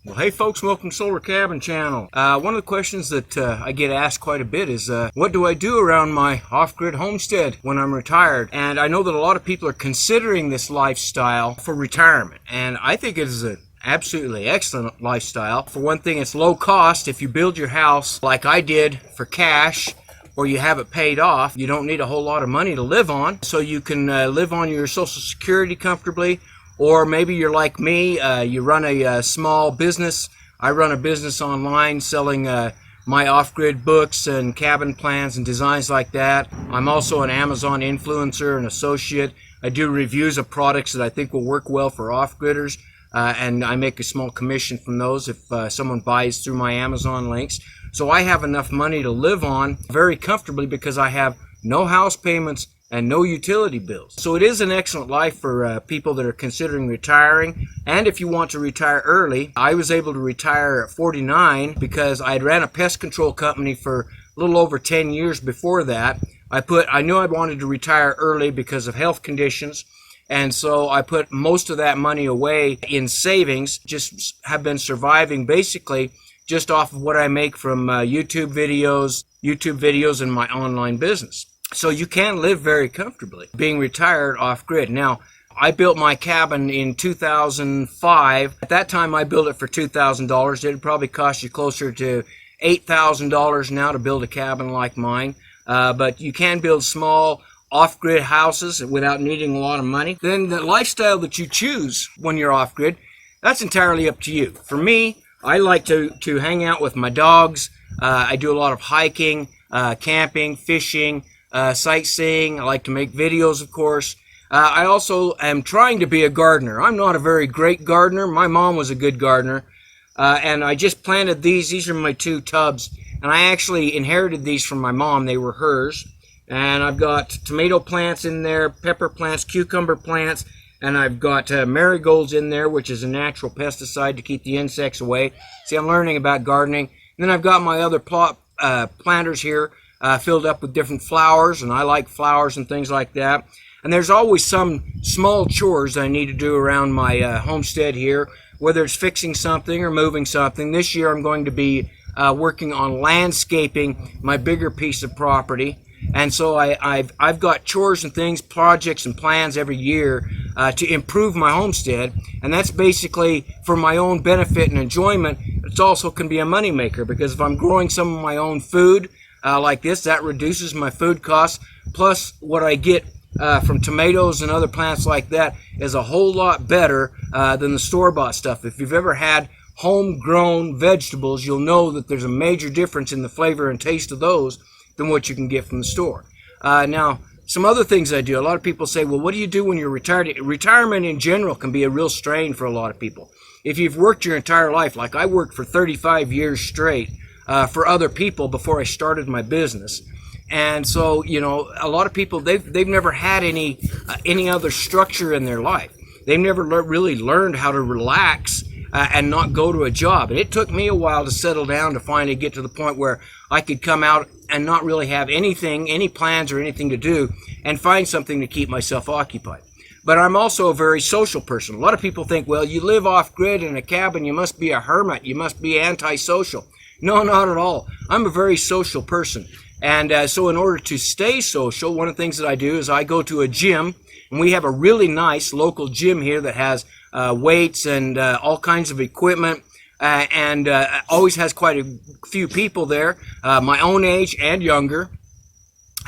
Well, hey folks, welcome to Solar Cabin Channel. One of the questions that I get asked quite a bit is, what do I do around my off-grid homestead when I'm retired? And I know that a lot of people are considering this lifestyle for retirement, and I think it is an absolutely excellent lifestyle. For one thing, it's low cost. If you build your house like I did for cash, or you have it paid off, you don't need a whole lot of money to live on, so you can live on your Social Security comfortably. Or maybe you're like me, you run a small business. I run a business online selling my off-grid books and cabin plans and designs like that. I'm also an Amazon influencer and associate. I do reviews of products that I think will work well for off-gridders, and I make a small commission from those if someone buys through my Amazon links. So I have enough money to live on very comfortably because I have no house payments and no utility bills. So it is an excellent life for people that are considering retiring. And if you want to retire early, I was able to retire at 49 because I had ran a pest control company for a little over 10 years before that. I knew I wanted to retire early because of health conditions, and so I put most of that money away in savings. Just have been surviving basically just off of what I make from YouTube videos and my online business. So you can live very comfortably being retired off-grid. Now, I built my cabin in 2005. At that time, I built it for $2,000. It would probably cost you closer to $8,000 now to build a cabin like mine. But you can build small off-grid houses without needing a lot of money. Then the lifestyle that you choose when you're off-grid, that's entirely up to you. For me, I like to hang out with my dogs. I do a lot of hiking, camping, fishing, sightseeing. I like to make videos, of course. I also am trying to be a gardener. I'm not a very great gardener. My mom was a good gardener. And I just planted these. These are my 2 tubs. And I actually inherited these from my mom. They were hers. And I've got tomato plants in there, pepper plants, cucumber plants, and I've got marigolds in there, which is a natural pesticide to keep the insects away. See, I'm learning about gardening. And then I've got my other planters here filled up with different flowers, and I like flowers and things like that. And there's always some small chores I need to do around my homestead here, whether it's fixing something or moving something. This year I'm going to be working on landscaping my bigger piece of property. And so I've got chores and things, projects and plans every year to improve my homestead. And that's basically for my own benefit and enjoyment. It also can be a moneymaker, because if I'm growing some of my own food like this, that reduces my food costs. Plus what I get from tomatoes and other plants like that is a whole lot better than the store-bought stuff. If you've ever had homegrown vegetables, you'll know that there's a major difference in the flavor and taste of those than what you can get from the store. Now, some other things I do. A lot of people say, well, what do you do when you're retired? Retirement in general can be a real strain for a lot of people. If you've worked your entire life, like I worked for 35 years straight for other people before I started my business. And so, you know, a lot of people, they've never had any other structure in their life. They've never really learned how to relax and not go to a job. And it took me a while to settle down to finally get to the point where I could come out and not really have any plans or anything to do, and find something to keep myself occupied. But I'm also a very social person. A lot of people think, well, you live off-grid in a cabin, you must be a hermit, you must be antisocial. No, not at all. I'm a very social person. And so in order to stay social, one of the things that I do is I go to a gym, and we have a really nice local gym here that has weights and all kinds of equipment, and always has quite a few people there, my own age and younger.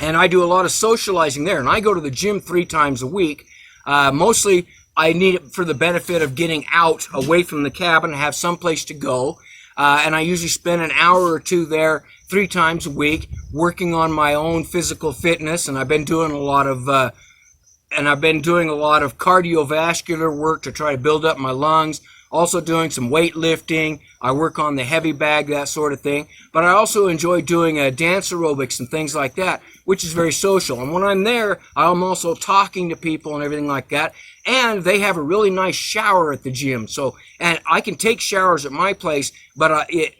And I do a lot of socializing there, and I go to the gym 3 times a week. Mostly I need it for the benefit of getting out away from the cabin, have someplace to go. And I usually spend an hour or 2 there 3 times a week working on my own physical fitness. And I've been doing a lot of cardiovascular work to try to build up my lungs. Also doing some weightlifting. I work on the heavy bag, that sort of thing. But I also enjoy doing dance aerobics and things like that, which is very social. And when I'm there, I'm also talking to people and everything like that. And they have a really nice shower at the gym. So, and I can take showers at my place, but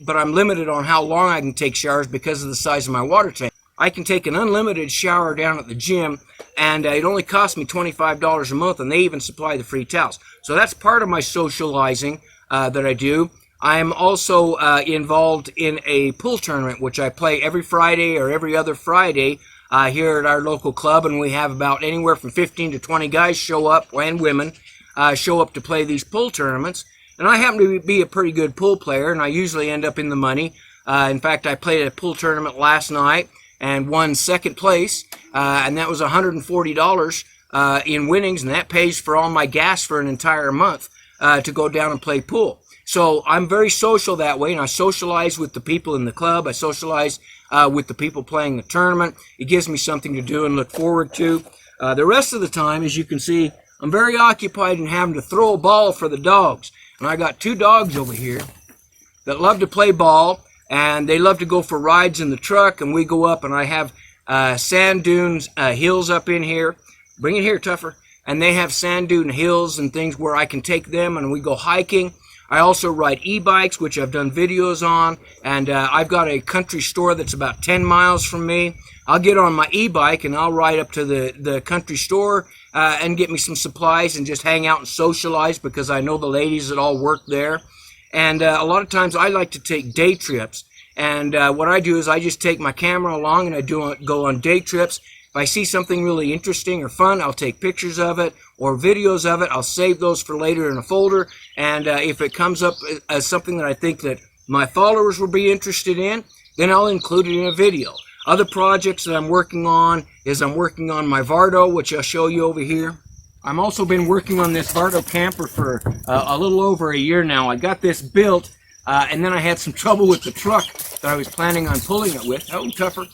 I'm limited on how long I can take showers because of the size of my water tank. I can take an unlimited shower down at the gym, and it only costs me $25 a month, and they even supply the free towels. So that's part of my socializing that I do. I'm also involved in a pool tournament, which I play every Friday or every other Friday here at our local club, and we have about anywhere from 15 to 20 guys show up, and women show up to play these pool tournaments. And I happen to be a pretty good pool player, and I usually end up in the money. In fact, I played a pool tournament last night and won second place, and that was $140 in winnings, and that pays for all my gas for an entire month to go down and play pool. So I'm very social that way, and I socialize with the people in the club. I socialize with the people playing the tournament. It gives me something to do and look forward to. The rest of the time, as you can see, I'm very occupied in having to throw a ball for the dogs. And I got two dogs over here that love to play ball, and they love to go for rides in the truck, and we go up, and I have sand dunes, hills up in here. Bring it here, Tougher. And they have sand dune hills and things where I can take them, and we go hiking. I also ride e-bikes, which I've done videos on, and I've got a country store that's about 10 miles from me. I'll get on my e-bike and I'll ride up to the country store and get me some supplies and just hang out and socialize, because I know the ladies that all work there. And a lot of times I like to take day trips, and what I do is I just take my camera along and I go on day trips. If I see something really interesting or fun, I'll take pictures of it or videos of it. I'll save those for later in a folder. And if it comes up as something that I think that my followers will be interested in, then I'll include it in a video. Other projects that I'm working on is I'm working on my Vardo, which I'll show you over here. I've also been working on this Vardo camper for a little over a year now. I got this built, and then I had some trouble with the truck that I was planning on pulling it with. Oh, Tougher.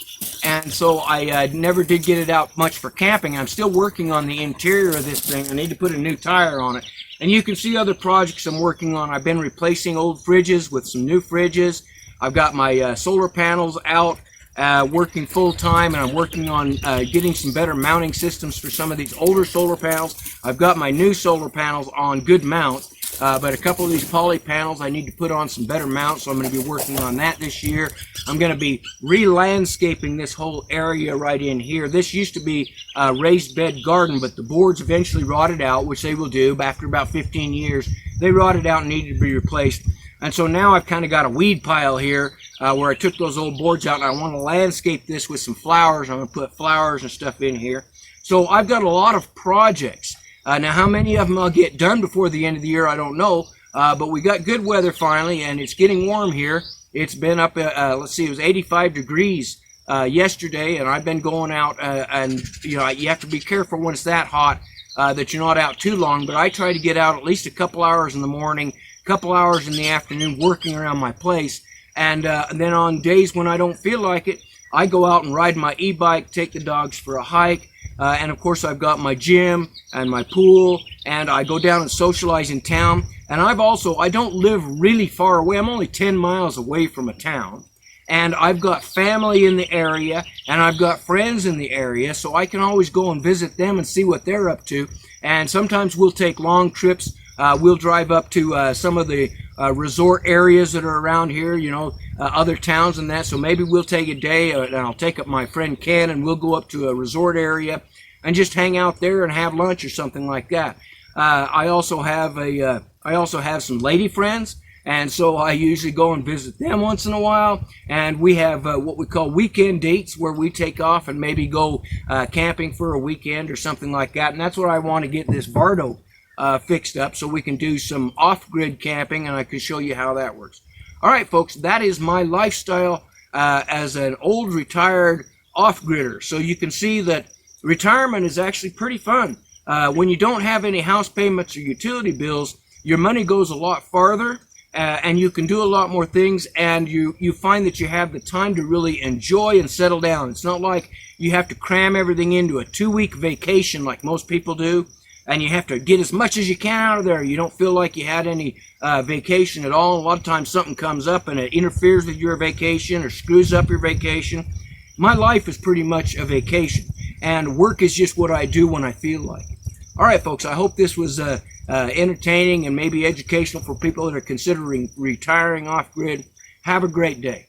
And so I never did get it out much for camping. I'm still working on the interior of this thing. I need to put a new tire on it. And you can see other projects I'm working on. I've been replacing old fridges with some new fridges. I've got my solar panels out working full time, and I'm working on getting some better mounting systems for some of these older solar panels. I've got my new solar panels on good mounts. But a couple of these poly panels, I need to put on some better mounts, so I'm going to be working on that this year. I'm going to be re-landscaping this whole area right in here. This used to be a raised bed garden, but the boards eventually rotted out, which they will do after about 15 years. They rotted out and needed to be replaced. And so now I've kind of got a weed pile here where I took those old boards out, and I want to landscape this with some flowers. I'm going to put flowers and stuff in here. So I've got a lot of projects. Now, how many of them I'll get done before the end of the year, I don't know. But we got good weather finally, and it's getting warm here. It's been up, let's see, it was 85 degrees yesterday, and I've been going out, and you know, you have to be careful when it's that hot that you're not out too long. But I try to get out at least a couple hours in the morning, a couple hours in the afternoon, working around my place. And then on days when I don't feel like it, I go out and ride my e-bike, take the dogs for a hike. And of course I've got my gym and my pool, and I go down and socialize in town. And I don't live really far away. I'm only 10 miles away from a town. And I've got family in the area, and I've got friends in the area, so I can always go and visit them and see what they're up to. And sometimes we'll take long trips. We'll drive up to some of the resort areas that are around here, you know, other towns and that. So maybe we'll take a day, and I'll take up my friend Ken, and we'll go up to a resort area and just hang out there and have lunch or something like that. I also have some lady friends, and so I usually go and visit them once in a while. And we have what we call weekend dates, where we take off and maybe go camping for a weekend or something like that. And that's what I want to get this Vardo fixed up, so we can do some off-grid camping, and I can show you how that works. All right, folks, that is my lifestyle as an old retired off-gridder. So you can see that retirement is actually pretty fun. When you don't have any house payments or utility bills, your money goes a lot farther, and you can do a lot more things, and you find that you have the time to really enjoy and settle down. It's not like you have to cram everything into a 2-week vacation like most people do, and you have to get as much as you can out of there. You don't feel like you had any vacation at all. A lot of times something comes up and it interferes with your vacation or screws up your vacation. My life is pretty much a vacation, and work is just what I do when I feel like it. All right, folks, I hope this was entertaining and maybe educational for people that are considering retiring off-grid. Have a great day.